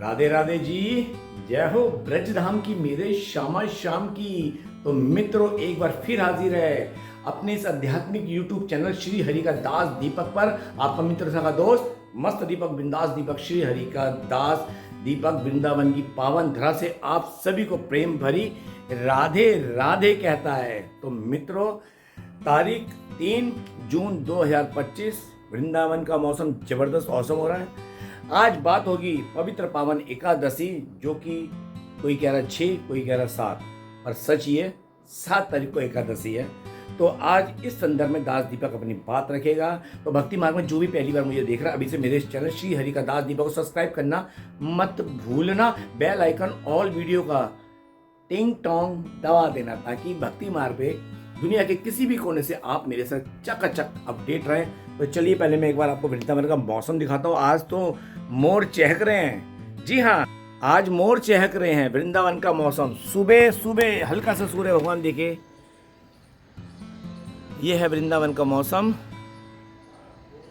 राधे राधे जी। जय हो ब्रजधाम की मेरे श्यामा श्याम की। तो मित्रों एक बार फिर हाजिर है अपने इस आध्यात्मिक YouTube चैनल श्री हरि का दास दीपक पर। आपका मित्र का दोस्त मस्त दीपक बिंदास दीपक, श्री हरि का दास दीपक, वृंदावन की पावन धरा से आप सभी को प्रेम भरी राधे राधे कहता है। तो मित्रों तारीख 3 जून 2025, वृंदावन का मौसम जबरदस्त औसम हो रहा है। आज बात होगी पवित्र पावन एकादशी, जो कि कोई कह रहा 6, कोई कह रहा 7, और सच ये 7 तारीख को एकादशी है। तो आज इस संदर्भ में दास दीपक अपनी बात रखेगा। तो भक्ति मार्ग में जो भी पहली बार मुझे देख रहा है, अभी से मेरे इस चैनल श्री हरि का दास दीपक को सब्सक्राइब करना मत भूलना। बेल आइकन ऑल वीडियो का टिंग टोंग दबा देना, ताकि भक्ति मार्ग पे दुनिया के किसी भी कोने से आप मेरे साथ चकाचक अपडेट रहें। तो चलिए पहले मैं एक बार आपको वृंदावन का मौसम दिखाता हूँ। आज तो मोर चहक रहे हैं। जी हाँ, आज मोर चहक रहे हैं। वृंदावन का मौसम सुबह सुबह हल्का सा सूर्य भगवान देखे, ये है वृंदावन का मौसम।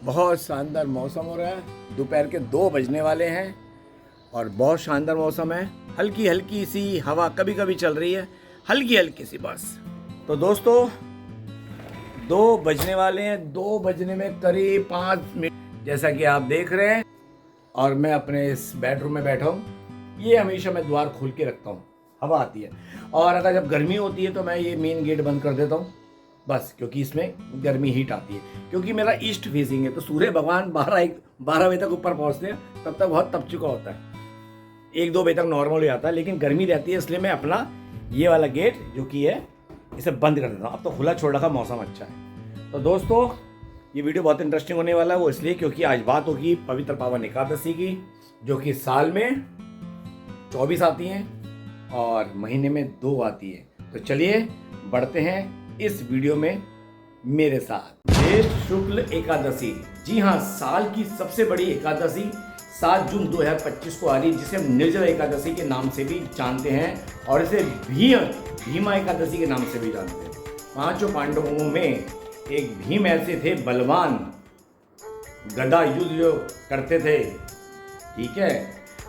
बहुत शानदार मौसम हो रहा है। दोपहर के 2 बजने वाले हैं और बहुत शानदार मौसम है। हल्की हल्की सी हवा कभी कभी चल रही है, हल्की हल्की सी बस। तो दोस्तों 2 बजने वाले हैं। 2 बजने में करीब 5 मिनट जैसा कि आप देख रहे हैं, और मैं अपने इस बेडरूम में बैठा हूँ। ये हमेशा मैं द्वार खोल के रखता हूँ, हवा आती है। और अगर जब गर्मी होती है तो मैं ये मेन गेट बंद कर देता हूँ बस, क्योंकि इसमें गर्मी हीट आती है। क्योंकि मेरा ईस्ट फेसिंग है, तो सूर्य भगवान 12 बजे तक ऊपर पहुँचते हैं, तब तक बहुत तप चुका होता है। 1-2 बजे तक नॉर्मल हो जाता है, लेकिन गर्मी रहती है, इसलिए मैं अपना ये वाला गेट जो कि है इसे बंद कर देता हूँ। अब तो खुला छोड़ रखा, मौसम अच्छा है। तो दोस्तों ये वीडियो बहुत इंटरेस्टिंग होने वाला है, वो इसलिए क्योंकि आज बात होगी पवित्र पावन एकादशी की, जो कि साल में 24 आती हैं और महीने में 2 आती है। तो चलिए बढ़ते हैं इस वीडियो में मेरे साथ। ज्येष्ठ शुक्ल एकादशी, जी हाँ, साल की सबसे बड़ी एकादशी 7 जून 2025 को आ रही है, जिसे हम निर्जला एकादशी के नाम से भी जानते हैं, और इसे भीमा एकादशी के नाम से भी जानते हैं। 5 पांडवों में एक भीम ऐसे थे बलवान, गदा युद्ध जो करते थे, ठीक है।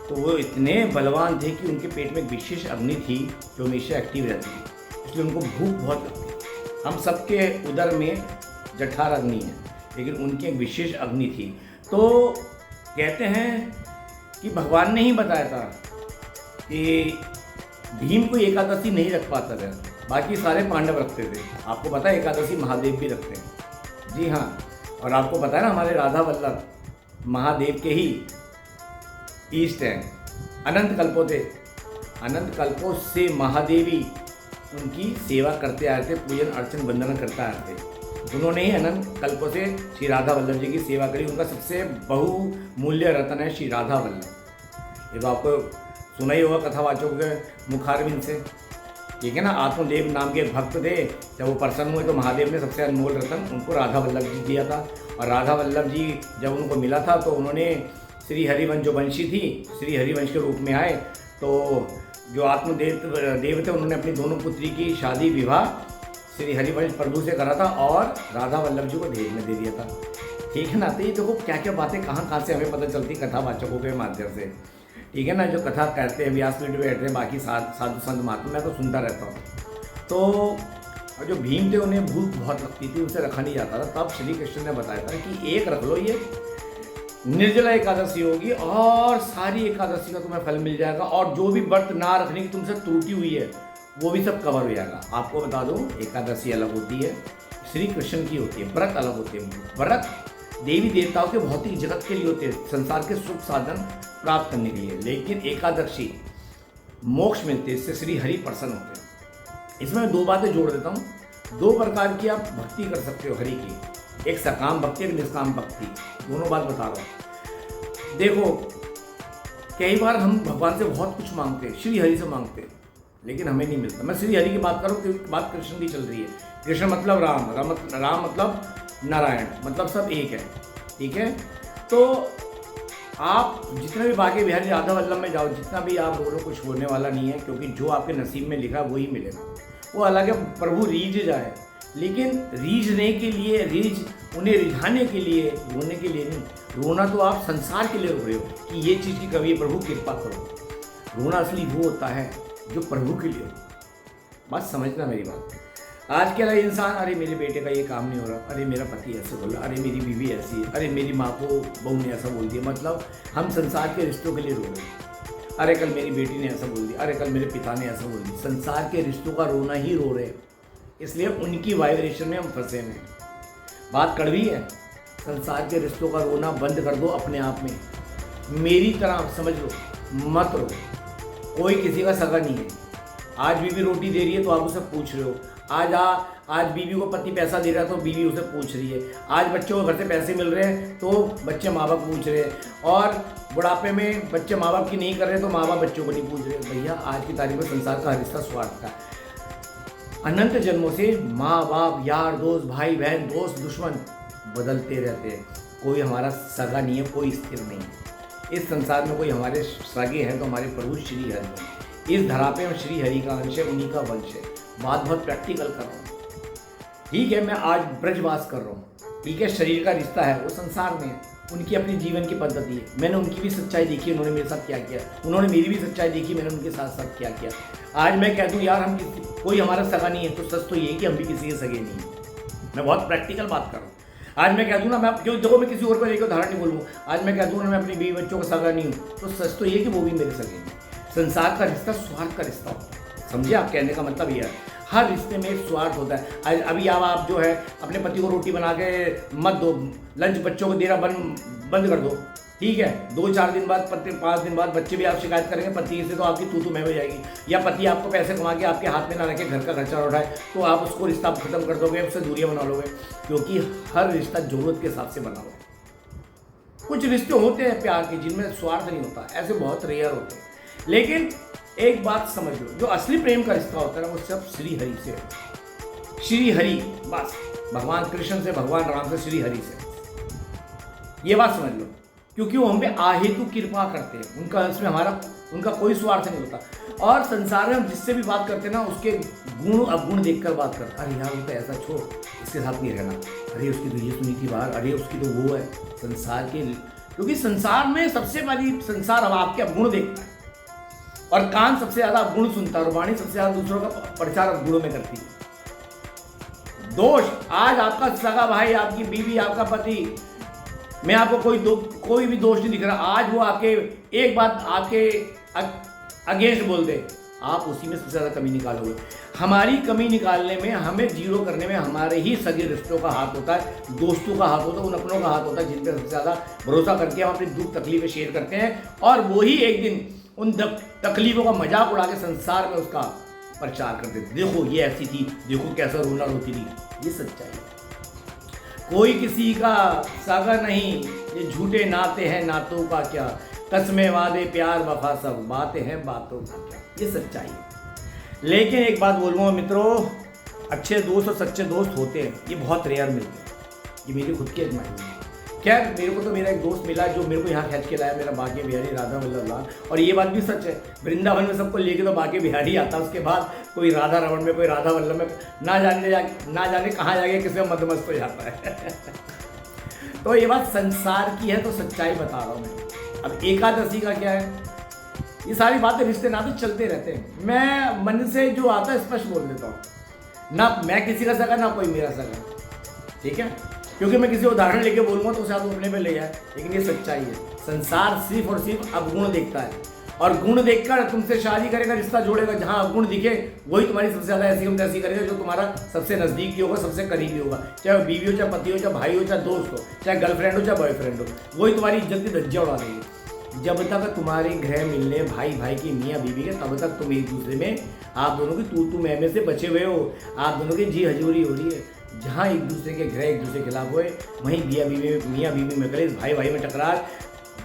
तो वो इतने बलवान थे कि उनके पेट में एक विशेष अग्नि थी जो हमेशा एक्टिव रहती थी, इसलिए उनको भूख बहुत लगती। हम सबके उदर में जठार अग्नि है, लेकिन उनकी एक विशेष अग्नि थी। तो कहते हैं कि भगवान ने ही बताया था कि भीम को एकादशी नहीं रख पाता था, बाकी सारे पांडव रखते थे। आपको पता है एकादशी महादेव भी रखते हैं। जी हाँ, और आपको पता है ना हमारे राधा वल्लभ महादेव के ही ईष्ट हैं। अनंत कल्पों थे, अनंत कल्पों से महादेवी उनकी सेवा करते आ रहे थे, पूजन अर्चन वंदना करते आ रहे थे। उन्होंने ही अनंत कल्पों से श्री राधा वल्लभ जी की सेवा करी। उनका सबसे बहुमूल्य रत्न है श्री राधा वल्लभ। ये तो आपको सुना ही होगा कथावाचकों के मुखारबिंद से, ठीक है ना। आत्मदेव नाम के एक भक्त थे, जब वो प्रसन्न हुए तो महादेव ने सबसे अनमोल रत्न उनको राधा वल्लभ जी दिया था। और राधा वल्लभ जी जब उनको मिला था तो उन्होंने श्री हरिवंश जो वंशी थी, श्री हरिवंश के रूप में आए। तो जो आत्मदेव थे, उन्होंने अपनी दोनों पुत्री की शादी विवाह श्री हरिवंश प्रभु से करा था और राधा वल्लभ जी को दहेज में दे दिया था, ठीक है ना। तो ये देखो क्या क्या बातें कहाँ से हमें पता चलती कथावाचकों के माध्यम से, ठीक है ना। जो कथा कहते हैं व्यासपीठ पे बैठते हैं, बाकी साधु संत महात्मा, मैं तो सुनता रहता हूँ। तो जो भीम थे उन्हें भूख बहुत लगती थी, उनसे रखा नहीं जाता था। तब श्री कृष्ण ने बताया था कि एक रख लो, ये निर्जला एकादशी होगी और सारी एकादशी का तुम्हें फल मिल जाएगा, और जो भी व्रत ना रखने की तुमसे त्रुटि हुई है वो भी सब कवर हो जाएगा। आपको बता दूं एकादशी अलग होती है, श्री कृष्ण की होती है, व्रत अलग होते हैं। व्रत देवी देवताओं के भौतिक जगत के लिए होते हैं, संसार के सुख साधन प्राप्त करने के लिए, लेकिन एकादशी मोक्ष मिलते हैं, इससे श्री हरि प्रसन्न होते हैं। इसमें मैं 2 बातें जोड़ देता हूँ। 2 प्रकार की आप भक्ति कर सकते हो हरि की, एक सकाम भक्ति, एक निष्काम भक्ति, दोनों बात बता रहा हूँ। देखो कई बार हम भगवान से बहुत कुछ मांगते हैं, श्री हरि से मांगते हैं, लेकिन हमें नहीं मिलता। मैं श्री हरि की बात करूँ, क्योंकि बात कृष्ण की चल रही है। कृष्ण मतलब राम मतलब नारायण, मतलब सब एक है, ठीक है। तो आप जितने भी बाकी बिहारी राधा वल्लभ में जाओ, जितना भी आप बोलो, कुछ होने वाला नहीं है, क्योंकि जो आपके नसीब में लिखा वही मिलेगा। वो अलग है प्रभु रीझ जाए, लेकिन रीझने के लिए रीझ उन्हें रिझाने के लिए, रोने के लिए नहीं। रोना तो आप संसार के लिए रो रहे हो कि ये चीज़ की कमी है, प्रभु कृपा करो। रोना असली वो होता है जो प्रभु के लिए हो। बस समझना मेरी बात। आज क्या इंसान, अरे मेरे बेटे का ये काम नहीं हो रहा, अरे मेरा पति ऐसे बोला, अरे मेरी बीवी ऐसी है, अरे मेरी माँ को बहू ने ऐसा बोल दिया। मतलब हम संसार के रिश्तों के लिए रो रहे हैं। अरे कल मेरी बेटी ने ऐसा बोल दिया, अरे कल मेरे पिता ने ऐसा बोल दिया। संसार के रिश्तों का रोना ही रो रहे हैं, इसलिए उनकी वाइब्रेशन में हम फंसे हुए हैं। बात कड़वी है। संसार के रिश्तों का रोना बंद कर दो अपने आप में। मेरी तरह समझ लो, मत रो। कोई किसी का सगा नहीं है। आज बीवी रोटी दे रही है तो आप उसे पूछ रहे हो। आज बीवी को पति पैसा दे रहा है तो बीवी उसे पूछ रही है। आज बच्चों को घर से पैसे मिल रहे हैं तो बच्चे माँ बाप पूछ रहे हैं। और बुढ़ापे में बच्चे माँ बाप की नहीं कर रहे तो माँ बाप बच्चों को नहीं पूछ रहे। भैया आज की तारीख में संसार का रिश्ता स्वार्थ का है। अनंत जन्मों से माँ बाप, यार दोस्त, भाई बहन, दोस्त दुश्मन बदलते रहते हैं। कोई हमारा सगा नहीं है, कोई स्थिर नहीं है। इस संसार में कोई हमारे सगे हैं तो हमारे प्रभु श्री हरि हैं। इस धरा पे हम श्री हरि का अंश है, उन्हीं का वंश है। बात बहुत प्रैक्टिकल कर रहा हूँ। ठीक है, मैं आज ब्रजवास कर रहा हूँ। ठीक है, शरीर का रिश्ता है, वो संसार में है, उनकी अपनी जीवन की पद्धति है। मैंने उनकी भी सच्चाई देखी, उन्होंने मेरे साथ क्या किया, उन्होंने मेरी भी सच्चाई देखी, मैंने उनके साथ साथ क्या किया। आज मैं कह दूँ यार हम कोई हमारा सगा नहीं है, तो सच तो ये कि हम भी किसी के सगे नहीं है। मैं बहुत प्रैक्टिकल बात कर रहा हूँ। आज मैं कह दूँ ना, मैं क्यों देखो, मैं किसी और को लेकर उदाहरण नहीं बोलूँ। आज मैं कह दूँ ना मैं अपनी बीवी बच्चों का सगा नहीं हूँ, तो सच तो ये कि वो भी मेरे सगे नहीं। संसार का रिश्ता स्वार्थ का रिश्ता होता है। समझे आप? कहने का मतलब ये है, हर रिश्ते में एक स्वार्थ होता है। अभी आप जो है अपने पति को रोटी बना के मत दो, लंच बच्चों को देना बंद कर दो। ठीक है, 2-4 दिन बाद, 5 दिन बाद बच्चे भी आप शिकायत करेंगे पति से, तो आपकी तू मैं हो जाएगी। या पति आपको पैसे कमा के आपके हाथ में ना रखे, घर का खर्चा उठाए, तो आप उसको रिश्ता खत्म कर दोगे, उससे दूरियां बना लोगे। क्योंकि हर रिश्ता जरूरत के हिसाब से बना हुआ। कुछ रिश्ते होते हैं प्यार के जिनमें स्वार्थ नहीं होता, ऐसे बहुत रेयर होते हैं। लेकिन एक बात समझ लो, जो असली प्रेम का रिश्ता होता है वो सब श्री हरि से है। श्री हरि, बस भगवान कृष्ण से, भगवान राम से, श्री हरि से। ये बात समझ लो, क्योंकि वो हम पे आहेतु कृपा करते हैं। उनका कोई स्वार्थ नहीं होता। और संसार में हम जिससे भी बात करते हैं ना, उसके गुण अवगुण देखकर बात करते। अरे यार वो तो ऐसा, छोड़, इसके साथ नहीं रहना। अरे उसकी तो ये सुनी थी बाहर, अरे उसकी तो वो है। संसार के, क्योंकि संसार में सबसे बड़ी, संसार अब आपके अवगुण देखता है, और कान सबसे ज्यादा गुण सुनता है, और वाणी सबसे ज्यादा दूसरों का प्रचार गुणों में करती है। दोष, आज आपका सगा भाई, आपकी बीवी, आपका पति, मैं आपको कोई भी दोष नहीं दिख रहा। आज वो आपके एक बात आपके अगेंस्ट बोल दे, आप उसी में सबसे ज्यादा कमी निकालोगे। हमारी कमी निकालने में, हमें जीरो करने में हमारे ही सगे रिश्तों का हाथ होता है, दोस्तों का हाथ होता है, उन अपनों का हाथ होता है जिन पर सबसे ज्यादा भरोसा करके हम अपनी दुख तकलीफें शेयर करते हैं। और वही एक दिन उन तकलीफों का मजाक उड़ा के संसार में उसका प्रचार करते। देखो ये ऐसी थी, देखो कैसा रोना रोती थी। ये सच्चाई है। कोई किसी का सागा नहीं, ये झूठे नाते हैं, नातों का क्या, कसमें वादे प्यार वफा सब बातें हैं, बातों का क्या। ये सच्चाई है। लेकिन एक बात बोलूँगा मित्रों, अच्छे दोस्त और सच्चे दोस्त होते हैं, ये बहुत रेयर मिलते हैं। ये मेरी खुद की आजमाइश है। खैर, मेरे को तो मेरा एक दोस्त मिला जो मेरे को यहाँ खींच के लाया, मेरा बांके बिहारी राधा वल्लभ लाल। और ये बात भी सच है, वृंदावन में सबको लेके तो बांके बिहारी आता, उसके बाद कोई राधा रमन में, कोई राधा वल्लभ में, ना जाने कहाँ जाके किसी में मदमस्त हो जाता है। तो ये बात संसार की है, तो सच्चाई बता रहा हूँ मैं। अब एकादशी का क्या है, ये सारी बातें रिश्ते नाते चलते रहते हैं। मैं मन से जो आता है स्पष्ट बोल देता हूँ, ना मैं किसी का सगा, ना कोई मेरा सगा। ठीक है, क्योंकि मैं किसी उदाहरण लेके बोलूँगा तो शायद अपने पे ले जाए, लेकिन ये सच्चाई है। संसार सिर्फ और सिर्फ अवगुण देखता है, और गुण देखकर तुमसे शादी करेगा, रिश्ता जोड़ेगा। जहाँ अवगुण दिखे वही तुम्हारी सबसे ज़्यादा ऐसी हम तैसी करेगा, जो तुम्हारा सबसे नज़दीकी होगा, सबसे करीबी होगा। चाहे बीवी हो, चाहे पति हो, चाहे भाई हो, चाहे दोस्त हो, चाहे गर्लफ्रेंड हो, चाहे बॉयफ्रेंड हो, वही तुम्हारी इज्जत की धज्जियाँ उड़ा देगी। जब तक तुम्हारे ग्रह मिलने भाई की, मियाँ बीवी के, तब तक तुम एक दूसरे में, आप दोनों की तू मैं से बचे हुए हो, आप दोनों की जी हजूरी हो रही है। जहाँ एक दूसरे के ग्रह एक दूसरे के खिलाफ हुए, वहीं मियाँ बीवी में कलेश, भाई में टकरार,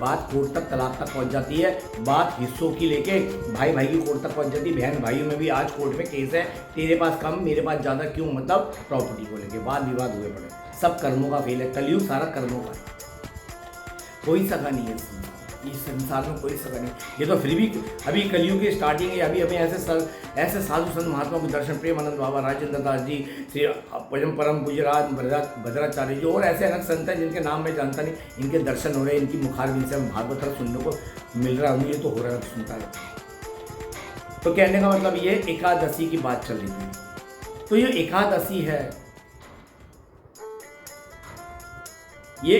बात कोर्ट तक, तलाक तक पहुँच जाती है। बात हिस्सों की लेके भाई की कोर्ट तक पहुँच जाती है। बहन भाइयों में भी आज कोर्ट में केस है, तेरे पास कम मेरे पास ज़्यादा क्यों, मतलब प्रॉपर्टी को लेके वाद विवाद हुए पड़े। सब कर्मों का फेल है, कलयुग सारा कर्मों का है। कोई सगा नहीं है, इस संसार में कोई सगा नहीं। ये तो फिर भी अभी कलयुग की स्टार्टिंग है, अभी हमें ऐसे साधु संत महात्मा को दर्शन, प्रेमानंद बाबा, राजेंद्र दास जी, श्री परम गुजरात भद्राचार्य जी और ऐसे अनेक संत हैं जिनके नाम मैं जानता नहीं, इनके दर्शन हो रहे हैं, इनकी मुखारबिंद से हमें भागवत सुनने को मिल रहा है, मुझे तो हो रहा है सुनता है। तो कहने का मतलब ये एकादशी की बात चल रही थी। तो ये एकादशी है, ये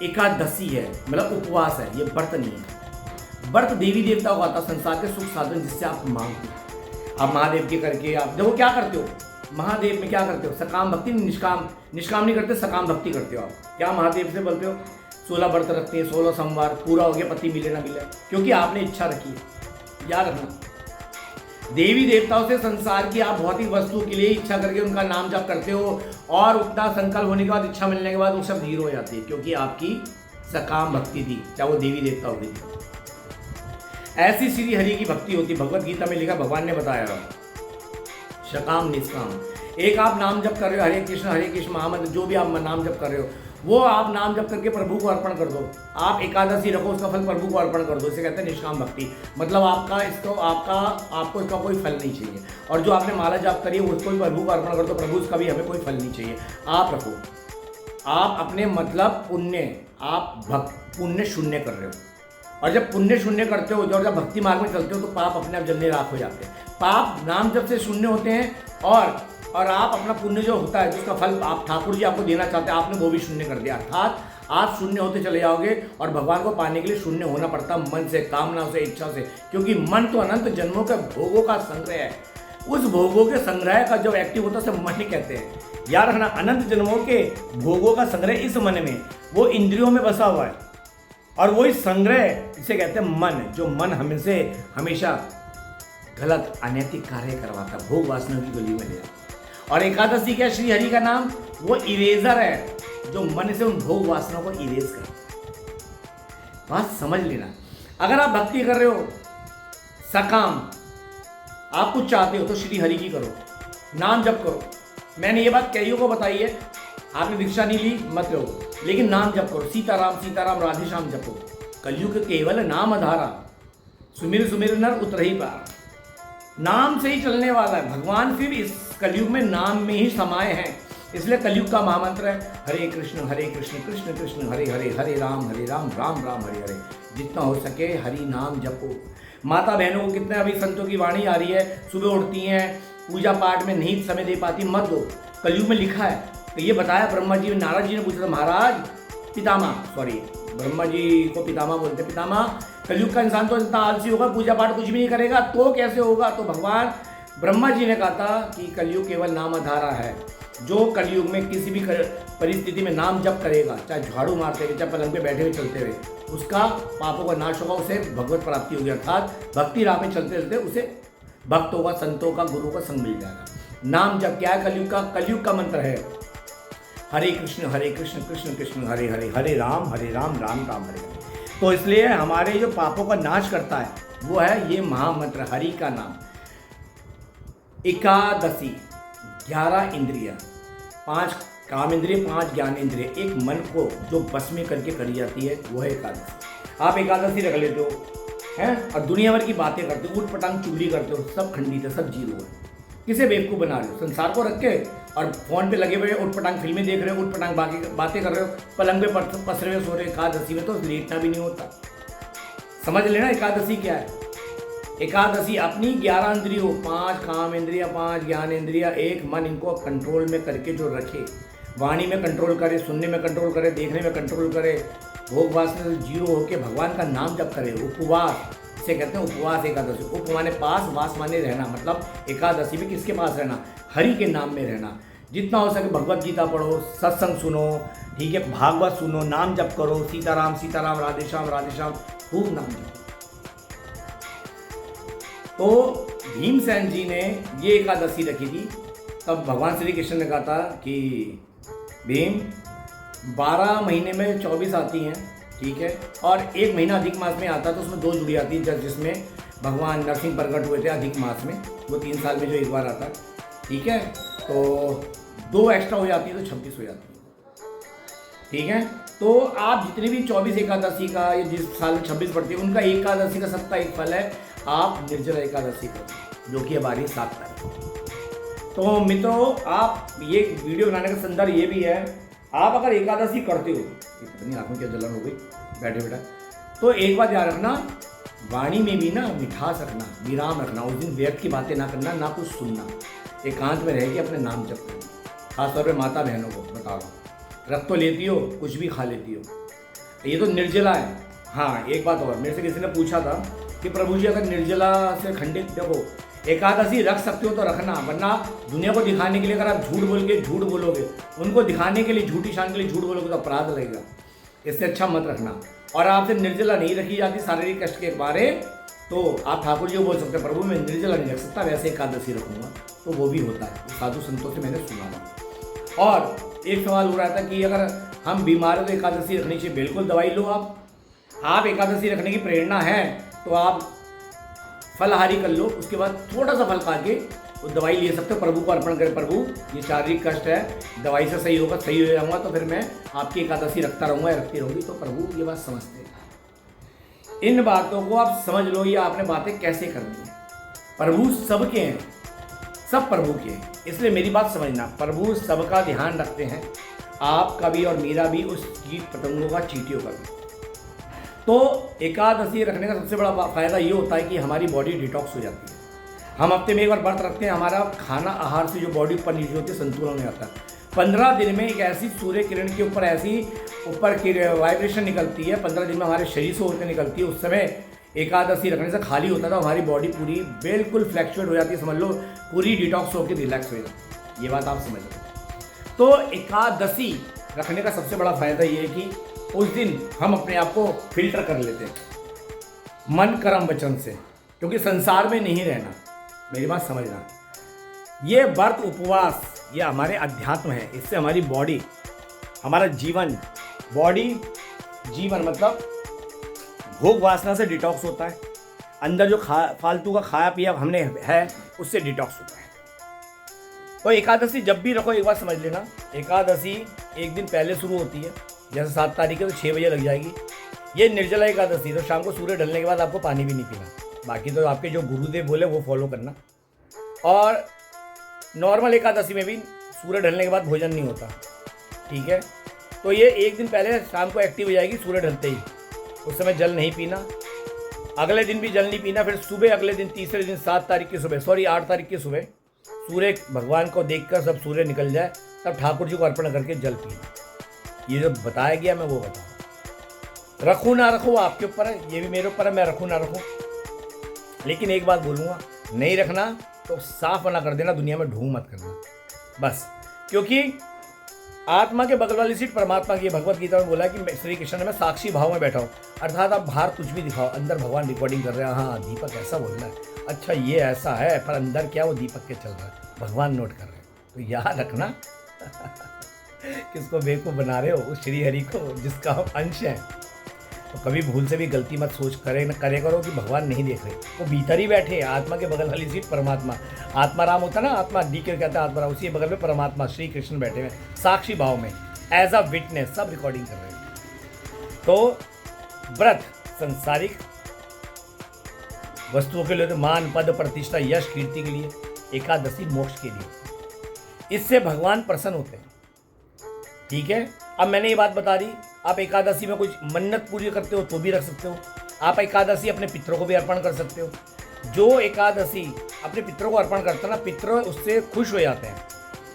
एकादशी है मतलब उपवास है, ये व्रत नहीं है। व्रत देवी देवताओं का आता, संसार के सुख साधन जिससे आप मांगते हो। आप महादेव के करके आप देखो क्या करते हो, महादेव में क्या करते हो, सकाम भक्ति, निष्काम नहीं करते, सकाम भक्ति करते हो। आप क्या महादेव से बोलते हो, 16 व्रत रखते हैं, 16 सोमवार, पूरा हो गया, पति मिले ना मिले, क्योंकि आपने इच्छा रखी है। याद रखना, देवी देवताओं से संसार की आप भौतिक वस्तु के लिए इच्छा करके उनका नाम जप करते हो, और उतना संकल्प होने के बाद, इच्छा मिलने के बाद वो सब जीरो हो जाती है, क्योंकि आपकी सकाम भक्ति थी, चाहे वो देवी देवताओं की थी। ऐसी श्री हरि की भक्ति होती, भगवत गीता में लिखा, भगवान ने बताया, सकाम निष्काम। एक आप नाम जप कर रहे हो, हरे कृष्ण महामंत्र, जो भी आप नाम जप कर रहे हो, वो आप नाम जप करके प्रभु को अर्पण कर दो। आप एकादशी रखो, उसका फल प्रभु को अर्पण कर दो, इसे कहते हैं निष्काम भक्ति। मतलब आपको इसका कोई फल नहीं चाहिए। और जो आपने माला जाप करी है उसको भी प्रभु को अर्पण कर दो, प्रभु उसका भी हमें कोई फल नहीं चाहिए। आप रखो, आप अपने मतलब आप पुण्य शून्य कर रहे हो। और जब पुण्य शून्य करते हो, जब भक्ति मार्ग में चलते हो, तो पाप अपने आप जलने राख हो जाते हैं। पाप नाम जब से शून्य होते हैं, और आप अपना पुण्य जो होता है, जिसका फल आप ठाकुर जी आपको देना चाहते हैं, आपने वो भी शून्य कर दिया। अर्थात आप शून्य होते चले जाओगे, और भगवान को पाने के लिए शून्य होना पड़ता मन से, कामना से, इच्छा से, क्योंकि मन तो अनंत जन्मों के भोगों का संग्रह है। उस भोगों के संग्रह का जो एक्टिव होता है उसे मन कहते हैं। याद रखना, अनंत जन्मों के भोगों का संग्रह इस मन में, वो इंद्रियों में बसा हुआ है, और वही संग्रह इसे कहते हैं मन। जो मन हमसे हमेशा गलत अनैतिक कार्य करवाता, भोग वासना की गली में ले जाता। और एकादशी क्या, श्री हरि का नाम वो इरेजर है, जो मन से उन भोग वासनाओं को इरेज कर। बात समझ लेना, अगर आप भक्ति कर रहे हो, सकाम, आप कुछ चाहते हो, तो श्री हरि की करो, नाम जप करो। मैंने ये बात कईयों को बताई है, आपने दीक्षा नहीं ली मत रहो, लेकिन नाम जप करो, सीताराम सीताराम राधे श्याम जपो। कलयुग केवल नाम आधारा, सुमिर सुमिर नर उतरहि पार। नाम से ही चलने वाला है भगवान, फिर इस कलयुग में नाम में ही समाये हैं। इसलिए कलयुग का महामंत्र है हरे कृष्ण कृष्ण कृष्ण हरे हरे, हरे राम राम राम हरे हरे। जितना हो सके हरि नाम जपो। माता बहनों को कितने अभी संतों की वाणी आ रही है, सुबह उठती हैं, पूजा पाठ में नहीं समय दे पाती, मत दो। कलयुग में लिखा है, तो ये बताया ब्रह्मा जी, नारद जी ने पूछा था, महाराज ब्रह्मा जी को पितामह बोलते, पितामह कलयुग का इंसान तो इतना आलसी होगा, पूजा पाठ कुछ भी नहीं करेगा, तो कैसे होगा। तो भगवान ब्रह्मा जी ने कहा था कि कलयुग केवल नाम आधारा है। जो कलयुग में किसी भी परिस्थिति में नाम जप करेगा, चाहे झाड़ू मारते हुए, चाहे पलंग पे बैठे हुए चलते हुए, उसका पापों का नाश होगा, उसे भगवत प्राप्ति होगी। अर्थात भक्ति राह में चलते चलते उसे भक्तों का, संतों का, गुरु का संग मिल जाएगा। नाम जप क्या है कलयुग का मंत्र है हरे कृष्ण कृष्ण कृष्ण हरे हरे, हरे राम राम राम हरे हरे। तो इसलिए हमारे जो पापों का नाश करता है वो है ये महामंत्र हरि का नाम। एकादशी, 11 इंद्रिया, 5 काम इंद्रिय, 5 ज्ञान इंद्रिय, एक मन को जो बस में करके करी जाती है वो है एकादशी। आप एकादशी रख लेते हो हैं और दुनिया भर की बातें करते हो, उठ पटांग चुगली करते हो, सब खंडित है, सब जीरो है। किसे बेवकूफ़ बना रहे हो, संसार को रख के, और फोन पे लगे हुए उठ पटांग फिल्में देख रहे हो, उठ पटांग बातें कर रहे हो, पलंग पे पसरे हुए सो रहे हो। एकादशी में तो लेटना भी नहीं होता। समझ लेना एकादशी क्या है। एकादशी अपनी 11 इंद्रियों, 5 काम इंद्रिया, 5 ज्ञान इंद्रिया, एक मन, इनको कंट्रोल में करके जो रखे, वाणी में कंट्रोल करे, सुनने में कंट्रोल करे, देखने में कंट्रोल करे, भोग वासना से जीरो होकर भगवान का नाम जप करे। उपवास, इसे कहते हैं उपवास एकादशी। उप माने पास, वास माने रहना, मतलब एकादशी में किसके पास रहना, हरि के नाम में रहना। जितना हो सके भगवत गीता पढ़ो, सत्संग सुनो, ठीक है, भागवत सुनो, नाम जप करो, सीताराम सीताराम राधे श्याम, खूब नाम जप। तो भीमसेन जी ने ये एकादशी रखी थी। तब भगवान श्री कृष्ण ने कहा था कि भीम, 12 महीने में 24 आती हैं, ठीक है, और 1 महीना अधिक मास में आता, तो उसमें 2 जुड़ी आती है, जिसमें भगवान नरसिंह प्रकट हुए थे अधिक मास में, वो 3 साल में जो एक बार आता, ठीक है। तो 2 एक्स्ट्रा हो जाती है तो 26 हो जाती है, ठीक है। तो आप जितनी भी 24 एकादशी का या जिस साल 26 पड़ती है उनका एकादशी का सबका एक फल है, आप निर्जला एकादशी करो, जो कि हमारी 7 तारीख को। तो मित्रों, आप ये वीडियो बनाने का संदर्भ ये भी है, आप अगर एकादशी करते हो, इतनी आंखों की जलन हो गई बैठे बैठे, तो एक बात याद रखना, वाणी में भी ना मिठास रखना, विराम रखना, उस दिन व्यर्थ की बातें ना करना, ना कुछ सुनना, एकांत में रह के अपने नाम जप करना। खासतौर पे माता बहनों को बता रहा हूँ, रख तो लेती हो, कुछ भी खा लेती हो, ये तो निर्जला है। हाँ, एक बात और, मेरे से किसी ने पूछा था कि प्रभु जी अगर निर्जला से खंडित, देखो एकादशी रख सकते हो तो रखना, वरना दुनिया को दिखाने के लिए अगर आप झूठ बोलोगे, उनको दिखाने के लिए, झूठी शान के लिए झूठ बोलोगे तो अपराध लगेगा, इससे अच्छा मत रखना। और आपसे निर्जला नहीं रखी जाती शारीरिक कष्ट के बारे, तो आप ठाकुर जी को बोल सकते हैं प्रभु मैं निर्जला नहीं रख सकता, वैसे एकादशी रखूँगा, तो वो भी होता है, साधु संतों से मैंने सुना था। और एक सवाल हो रहा था कि अगर हम बीमार हो तो एकादशी रखनी चाहिए, बिल्कुल दवाई लो आप एकादशी रखने की प्रेरणा है तो आप फलाहारी कर लो, उसके बाद थोड़ा सा फल खा के वो दवाई ले सकते हो, प्रभु को अर्पण करें, प्रभु ये शारीरिक कष्ट है, दवाई से सही होगा, सही हो जाऊंगा तो फिर मैं आपकी एकादशी रखता रहूँगा या रखती रहूँगी। तो प्रभु ये बात समझते हैं, इन बातों को आप समझ लो, ये आपने बातें कैसे करनी है। प्रभु सबके हैं, सब प्रभु के हैं, इसलिए मेरी बात समझना, प्रभु सबका ध्यान रखते हैं, आपका भी और मेरा भी, उस कीट पतंगों का, चींटियों का भी। तो एकादशी रखने का सबसे बड़ा फायदा ये होता है कि हमारी बॉडी डिटॉक्स हो जाती है। हम हफ्ते में एक बार व्रत रखते हैं, हमारा खाना आहार से जो बॉडी ऊपर नीचे होती है संतुलन में आता है। 15 दिन में एक ऐसी सूर्य किरण के ऊपर ऐसी ऊपर की वाइब्रेशन निकलती है, 15 दिन में हमारे शरीर से होकर निकलती है। उस समय एकादशी रखने से खाली होता था, हमारी बॉडी पूरी बिल्कुल फ्लैक्चुएट हो जाती है, समझ लो पूरी डिटॉक्स होकर रिलैक्स हो जाती है। ये बात आप समझ लो। तो एकादशी रखने का सबसे बड़ा फायदा ये है कि उस दिन हम अपने आप को फिल्टर कर लेते हैं मन कर्म वचन से, क्योंकि संसार में नहीं रहना, मेरी बात समझना। ये व्रत उपवास ये हमारे अध्यात्म है, इससे हमारी बॉडी, हमारा जीवन, बॉडी जीवन मतलब भोग वासना से डिटॉक्स होता है, अंदर जो फालतू का खाया पिया हमने है उससे डिटॉक्स होता है। तो एकादशी जब भी रखो, एक बात समझ लेना, एकादशी एक दिन पहले शुरू होती है, जैसे 7 तारीख है तो 6 बजे लग जाएगी। ये निर्जला एकादशी, तो शाम को सूर्य ढलने के बाद आपको पानी भी नहीं पीना, बाकी तो आपके जो गुरुदेव बोले वो फॉलो करना। और नॉर्मल एकादशी में भी सूर्य ढलने के बाद भोजन नहीं होता, ठीक है। तो ये एक दिन पहले शाम को एक्टिव हो जाएगी सूर्य ढलते ही, उस समय जल नहीं पीना, अगले दिन भी जल नहीं पीना, फिर सुबह अगले दिन तीसरे दिन 8 तारीख की सुबह सूर्य भगवान को देखकर सब सूर्य निकल जाए तब ठाकुर जी को अर्पण करके जल पीना। ये जो बताया गया मैं वो बता रहा हूँ। रखूँ ना रखूँ आपके ऊपर है, ये भी मेरे ऊपर है, मैं रखूँ ना रखूँ। लेकिन एक बात बोलूँगा, नहीं रखना तो साफ मना कर देना, दुनिया में ढूंढ मत करना बस। क्योंकि आत्मा के बगल वाली सीट परमात्मा की, भगवत गीता में बोला कि श्री कृष्ण ने मैं साक्षी भाव में बैठा हूँ, अर्थात आप बाहर कुछ भी दिखाओ, अंदर भगवान रिकॉर्डिंग कर रहे हैं। हाँ, दीपक ऐसा बोल रहा है, अच्छा ये ऐसा है, पर अंदर क्या वो दीपक के चल रहा है, भगवान नोट कर रहे हैं। तो याद रखना किसको बेवकूफ़ बना रहे हो, उस श्री हरि को जिसका हम अंश हैं। तो कभी भूल से भी गलती मत सोच करे करो कि भगवान नहीं देख रहे, वो भीतर ही बैठे, आत्मा के बगल वाली सीट परमात्मा, आत्मा राम होता ना, आत्मा डी के कहता है आत्मा राम, उसी बगल में परमात्मा श्री कृष्ण बैठे हुए साक्षी भाव में, एज अ विटनेस, सब रिकॉर्डिंग कर रहे हैं। तो व्रत संसारिक वस्तुओं के लिए, तो मान पद प्रतिष्ठा यश कीर्ति के लिए, एकादशी मोक्ष के लिए, इससे भगवान प्रसन्न होते हैं, ठीक है। अब मैंने ये बात बता दी, आप एकादशी में कुछ मन्नत पूरी करते हो तो भी रख सकते हो, आप एकादशी अपने पितरों को भी अर्पण कर सकते हो। जो एकादशी अपने पितरों को अर्पण करता है ना, पितर उससे खुश हो जाते हैं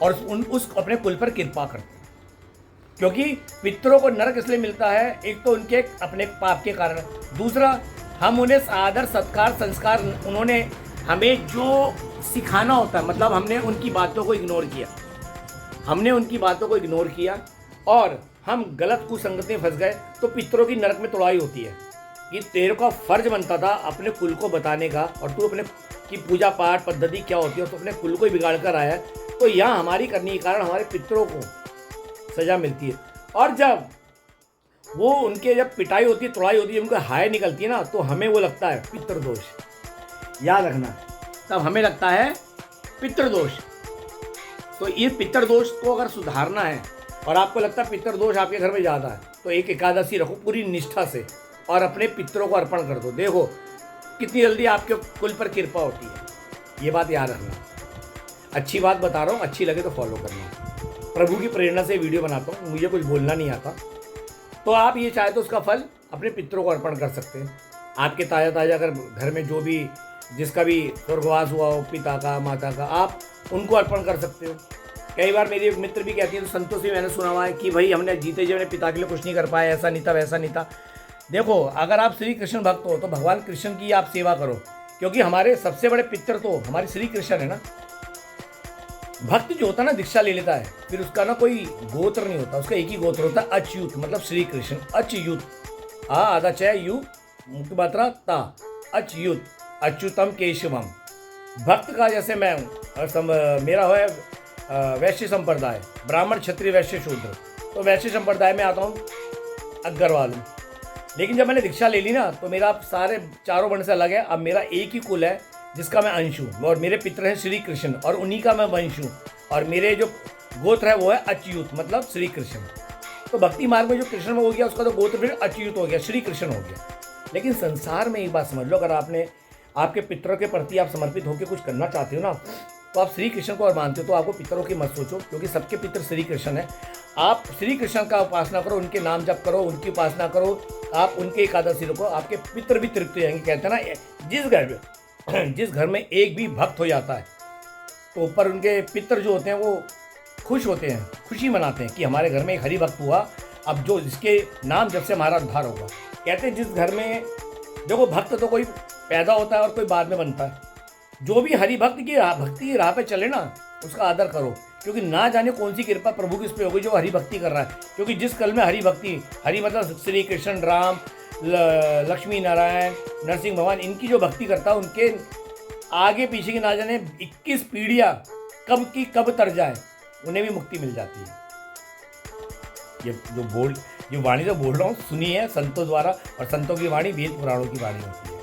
और उस अपने कुल पर कृपा करते हैं, क्योंकि पितरों को नरक इसलिए मिलता है, एक तो उनके अपने पाप के कारण, दूसरा हम उन्हें आदर सत्कार संस्कार, उन्होंने हमें जो सिखाना होता है, मतलब हमने उनकी बातों को इग्नोर किया और हम गलत कुसंगत में फंस गए, तो पितरों की नरक में तुड़ाई होती है कि तेरे का फर्ज बनता था अपने कुल को बताने का, और तू अपने की पूजा पाठ पद्धति क्या होती है तो अपने कुल को ही बिगाड़ कर आया। तो यहाँ हमारी करने के कारण हमारे पितरों को सजा मिलती है, और जब वो उनके जब पिटाई होती है, तुड़ाई होती है, उनको हाय निकलती है ना, तो हमें वो लगता है पितृदोष, याद रखना, तब हमें लगता है पितृदोष। तो ये पितृदोष को अगर सुधारना है और आपको लगता है पितृ दोष आपके घर में ज़्यादा है, तो एक एकादशी रखो पूरी निष्ठा से और अपने पितरों को अर्पण कर दो। देखो कितनी जल्दी आपके कुल पर कृपा होती है। ये बात याद रखना। अच्छी बात बता रहा हूँ, अच्छी लगे तो फॉलो करना। प्रभु की प्रेरणा से वीडियो बनाता हूँ, मुझे कुछ बोलना नहीं आता। तो आप ये चाहे तो उसका फल अपने पितरों को अर्पण कर सकते हैं। आपके ताज़ा ताज़ा अगर घर में जो भी जिसका भी स्वर्गवास हुआ हो, पिता का माता का, आप उनको अर्पण कर सकते हो। कई बार मेरी एक मित्र भी कहती है, तो संतों से मैंने सुना हुआ है कि भाई हमने जीते जी अपने पिता के लिए कुछ नहीं कर पाए, ऐसा नहीं था वैसा नहीं था। देखो अगर आप श्री कृष्ण भक्त हो तो भगवान कृष्ण की आप सेवा करो, क्योंकि हमारे सबसे बड़े पितर तो हमारे श्री कृष्ण है ना। भक्त जो होता है ना दीक्षा ले लेता है, फिर उसका ना कोई गोत्र नहीं होता, उसका एक ही गोत्र होता है, अच्युत, मतलब श्री कृष्ण। अच्युत आ आधा च यू मुक्त मात्रा ता, अच्युत अच्युतम केशवम। भक्त का जैसे मैं हूँ, मेरा है वैश्य संप्रदाय, ब्राह्मण क्षत्रिय वैश्य शूद्र, तो वैश्य संप्रदाय में आता हूँ, अग्रवाल हूँ। लेकिन जब मैंने दीक्षा ले ली ना तो मेरा सारे चारों वर्ण से अलग है। अब मेरा एक ही कुल है जिसका मैं अंश हूँ, और मेरे पितर हैं श्री कृष्ण और उन्हीं का मैं वंश हूँ, और मेरे जो गोत्र है वो है अच्युत, मतलब श्री कृष्ण। तो भक्ति मार्ग में जो कृष्ण में हो गया उसका तो गोत्र फिर अच्युत हो गया, श्री कृष्ण हो गया। लेकिन संसार में एक बात समझ लो, अगर आपके पितरों के प्रति आप समर्पित होकर कुछ करना चाहते हो ना, तो आप श्री कृष्ण को और मानते हो तो आपको पितरों की मत सोचो, क्योंकि सबके पितर श्री कृष्ण है। आप श्री कृष्ण का उपासना करो, उनके नाम जप करो, उनकी उपासना करो, आप उनके एकादशी रखो, आपके पितर भी तृप्त हो जाएंगे। कहते हैं ना, जिस घर में एक भी भक्त हो जाता है तो ऊपर उनके पितर जो होते हैं वो खुश होते हैं, खुशी मनाते हैं कि हमारे घर में एक हरि भक्त हुआ, अब जो जिसके नाम जब से हमारा उद्धार होगा। कहते हैं जिस घर में देखो भक्त तो कोई पैदा होता है और कोई बाद में बनता है, जो भी हरि भक्त की भक्ति की राह पे चले ना उसका आदर करो, क्योंकि ना जाने कौन सी कृपा प्रभु की उस पर होगी जो हरि भक्ति कर रहा है। क्योंकि जिस कल में हरि भक्ति, हरि मतलब श्री कृष्ण, राम, लक्ष्मी नारायण, नरसिंह भगवान, इनकी जो भक्ति करता है उनके आगे पीछे की ना जाने 21 पीढ़ियाँ कब की कब तर जाए, उन्हें भी मुक्ति मिल जाती है। ये जो वाणी तो बोल रहा हूँ सुनी है संतों द्वारा, और संतों की वाणी वेद पुराणों की वाणी होती है।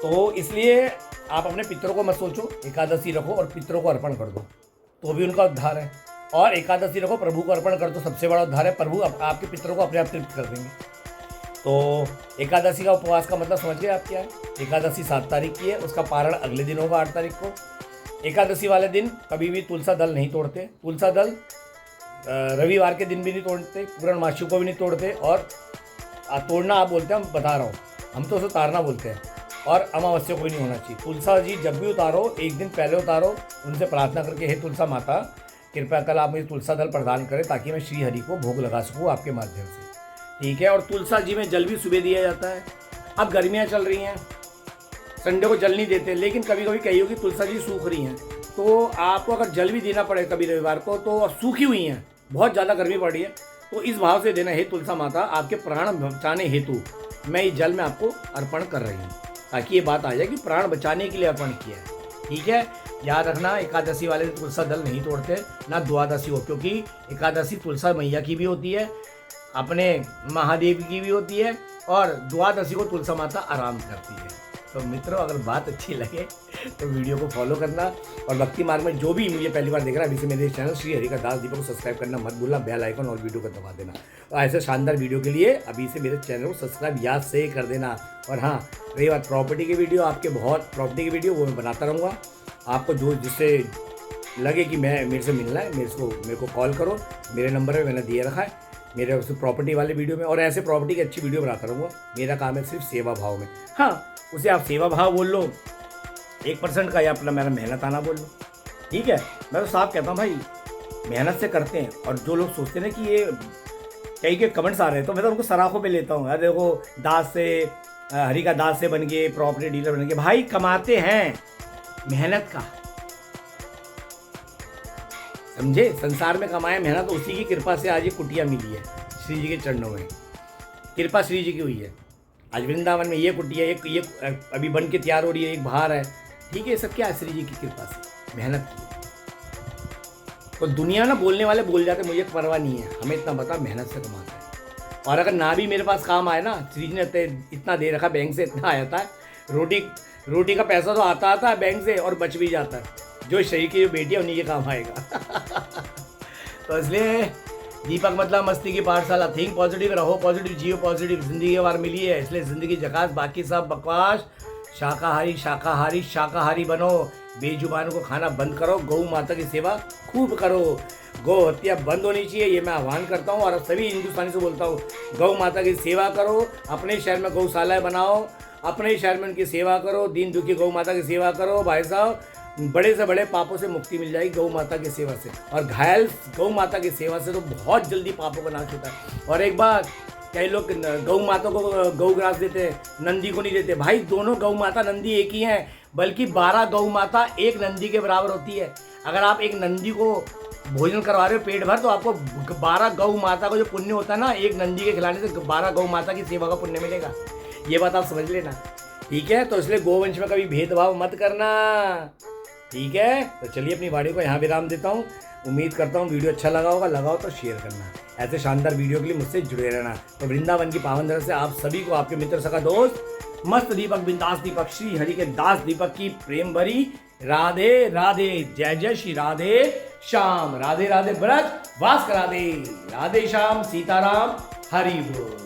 तो इसलिए आप अपने पितरों को मत सोचो, एकादशी रखो और पितरों को अर्पण कर दो, तो भी उनका उद्धार है। और एकादशी रखो, प्रभु को अर्पण कर दो, सबसे बड़ा उद्धार है। प्रभु आपके पितरों को अपने आप तृप्त कर देंगे। तो एकादशी का उपवास का मतलब समझ गए आप क्या है। एकादशी 7 तारीख की है, उसका पारण अगले दिन होगा 8 तारीख को। एकादशी वाले दिन कभी भी तुलसा दल नहीं तोड़ते। तुलसा दल रविवार के दिन भी नहीं तोड़ते, पूर्णमासी को भी नहीं तोड़ते, और तोड़ना आप बोलते हैं, हम बता रहा हूँ, हम तो उसे उतारना बोलते हैं। और अमावस्या को भी नहीं होना चाहिए। तुलसा जी जब भी उतारो एक दिन पहले उतारो, उनसे प्रार्थना करके हे तुलसा माता कृपया कल आप मुझे तुलसा दल प्रदान करें ताकि मैं श्री हरि को भोग लगा सकूँ आपके माध्यम से, ठीक है। और तुलसा जी में जल भी सुबह दिया जाता है। अब गर्मियाँ चल रही हैं, संडे को जल नहीं देते, लेकिन कभी कभी कही होगी तुलसा जी सूख रही हैं, तो आपको अगर जल भी देना पड़े कभी रविवार को, तो सूखी हुई हैं, बहुत ज़्यादा गर्मी पड़ रही है, तो इस भाव से देना, हे तुलसा माता आपके प्राण बचाने हेतु मैं इस जल में आपको अर्पण कर रही हूँ, ताकि ये बात आ जाए कि प्राण बचाने के लिए अर्पण किया है, ठीक है। याद रखना, एकादशी वाले तुलसा दल नहीं तोड़ते, ना द्वादशी हो, क्योंकि एकादशी तुलसा मैया की भी होती है, अपने महादेव की भी होती है, और द्वादशी को तुलसा माता आराम करती है। तो मित्रों अगर बात अच्छी लगे तो वीडियो को फॉलो करना, और भक्ति मार्ग में जो भी मुझे पहली बार देख रहा है अभी से मेरे चैनल श्री हरि का दास दीपक को सब्सक्राइब करना मत भूलना, बेल आइकन और वीडियो को दबा देना। तो ऐसे शानदार वीडियो के लिए अभी से मेरे चैनल को सब्सक्राइब याद से कर देना। और हाँ, रही बात प्रॉपर्टी की वीडियो, आपके बहुत प्रॉपर्टी की वीडियो वो मैं बनाता रहूँगा। आपको जो जिससे लगे कि मेरे से मिलना है, मेरे को कॉल करो, मेरे नंबर मैंने दिए रखा है, मेरे उस प्रॉपर्टी वाले वीडियो में, और ऐसे प्रॉपर्टी की अच्छी वीडियो बनाता रहूँगा। मेरा काम है सिर्फ सेवा भाव में। हाँ, उसे आप सेवा भाव बोल लो 1% का, या अपना मेरा मेहनत आना बोल लो, ठीक है। मैं तो साफ कहता हूँ भाई, मेहनत से करते हैं। और जो लोग सोचते हैं ना कि ये कई के कमेंट्स आ रहे हैं, तो मैं तो उनको सराखों पे लेता हूँ। अरे देखो दास से हरि का दास से बन गए, प्रॉपर्टी डीलर बन गए, भाई कमाते हैं मेहनत का, समझे। संसार में कमाए मेहनत, उसी की कृपा से आज ये कुटिया मिली है श्री जी के चरणों में, कृपा श्री जी की हुई है। आज वृंदावन में ये कुटिया ये अभी बन के तैयार हो रही है, एक बाहर है, ठीक है। ये सब क्या है, श्री जी की कृपा से मेहनत की। तो दुनिया ना बोलने वाले बोल जाते, मुझे परवाह नहीं है, हमें इतना पता मेहनत से कमाता है। और अगर ना भी मेरे पास काम आए ना, श्री जी ने इतना दे रखा, बैंक से इतना आ जाता है, रोटी का पैसा तो आता है बैंक से, और बच भी जाता है। जो शरीर की जो बेटी है उन्हीं के काम आएगा। तो इसलिए दीपक मतलब मस्ती की पाठशाला। थिंक पॉजिटिव, रहो पॉजिटिव, जियो पॉजिटिव। जिंदगी एक बार मिली है, इसलिए जिंदगी झकास, बाकी सब बकवास। शाकाहारी शाकाहारी शाकाहारी बनो। बेजुबानों को खाना बंद करो। गौ माता की सेवा खूब करो। गौ हत्या बंद होनी चाहिए, ये मैं आह्वान करता हूँ और सभी हिंदुस्तानी से बोलता हूँ। गौ माता की सेवा करो। अपने शहर में गौशालाएँ बनाओ, अपने शहर में उनकी सेवा करो। दीन दुखी गौ माता की सेवा करो। भाई साहब, बड़े से बड़े पापों से मुक्ति मिल जाएगी गौ माता की सेवा से। और घायल गौ माता की सेवा से तो बहुत जल्दी पापों का नाश होता है। और एक बात, कई लोग गौ माता को गौ ग्रास देते हैं, नंदी को नहीं देते। भाई दोनों गौ माता नंदी एक ही हैं, बल्कि 12 गौ माता एक नंदी के बराबर होती है। अगर आप एक नंदी को भोजन करवा रहे हो पेट भर, तो आपको 12 गौ माता का जो पुण्य होता है ना, एक नंदी के खिलाने से 12 गौ माता की सेवा का पुण्य मिलेगा। ये बात आप समझ लेना, ठीक है। तो इसलिए गोवंश में कभी भेदभाव मत करना, ठीक है। तो चलिए अपनी वाणी को यहाँ विराम देता हूँ। उम्मीद करता हूँ वीडियो अच्छा लगा होगा। लगाओ तो शेयर करना। ऐसे शानदार वीडियो के लिए मुझसे जुड़े रहना। तो वृंदावन की पावन धरा से आप सभी को, आपके मित्र सखा दोस्त मस्त दीपक, बिंदास दीपक, श्री हरि के दास दीपक की प्रेम भरी राधे राधे। जय जय श्री राधे श्याम। राधे राधे ब्रज वास करा दे। राधे श्याम सीताराम हरि बोल।